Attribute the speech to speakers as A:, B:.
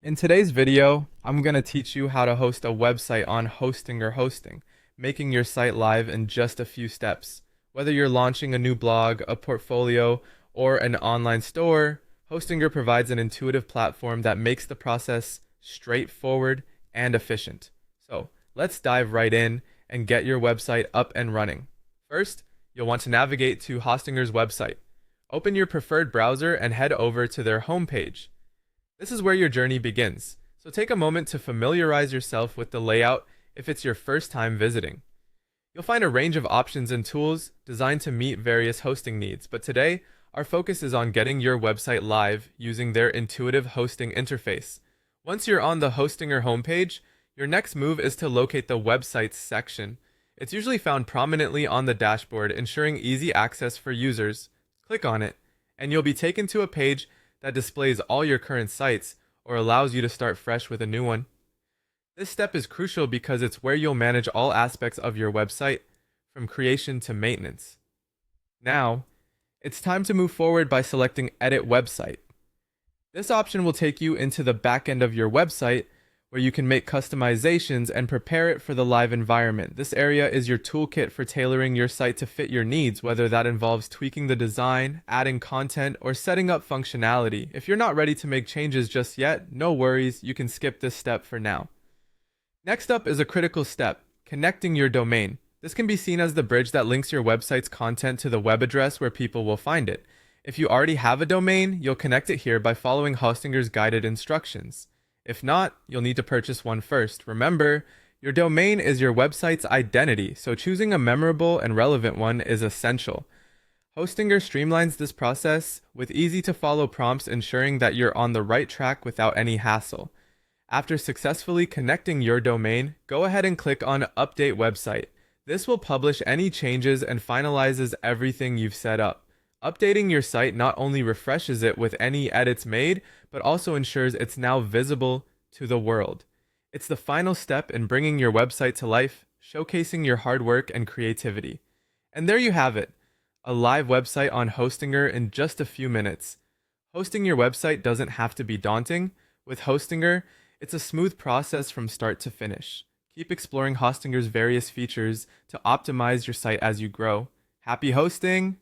A: In today's video, I'm going to teach you how to host a website on Hosting, making your site live in just a few steps. Whether you're launching a new blog, a portfolio, or an online store, Hostinger provides an intuitive platform that makes the process straightforward and efficient. So let's dive right in and get your website up and running. First, you'll want to navigate to Hostinger's website. Open your preferred browser and head over to their homepage. This is where your journey begins, so take a moment to familiarize yourself with the layout if it's your first time visiting. You'll find a range of options and tools designed to meet various hosting needs, but today, our focus is on getting your website live using their intuitive hosting interface. Once you're on the Hostinger homepage, your next move is to locate the Websites section. It's usually found prominently on the dashboard, ensuring easy access for users. Click on it, and you'll be taken to a page that displays all your current sites or allows you to start fresh with a new one. This step is crucial because it's where you'll manage all aspects of your website, from creation to maintenance. Now, it's time to move forward by selecting Edit Website. This option will take you into the back end of your website where you can make customizations and prepare it for the live environment. This area is your toolkit for tailoring your site to fit your needs, whether that involves tweaking the design, adding content, or setting up functionality. If you're not ready to make changes just yet, no worries, you can skip this step for now. Next up is a critical step, connecting your domain. This can be seen as the bridge that links your website's content to the web address where people will find it. If you already have a domain, you'll connect it here by following Hostinger's guided instructions. If not, you'll need to purchase one first. Remember, your domain is your website's identity, so choosing a memorable and relevant one is essential. Hostinger streamlines this process with easy-to-follow prompts, ensuring that you're on the right track without any hassle. After successfully connecting your domain, go ahead and click on Update Website. This will publish any changes and finalizes everything you've set up. Updating your site not only refreshes it with any edits made, but also ensures it's now visible to the world. It's the final step in bringing your website to life, showcasing your hard work and creativity. And there you have it, a live website on Hostinger in just a few minutes. Hosting your website doesn't have to be daunting. With Hostinger, it's a smooth process from start to finish. Keep exploring Hostinger's various features to optimize your site as you grow. Happy hosting!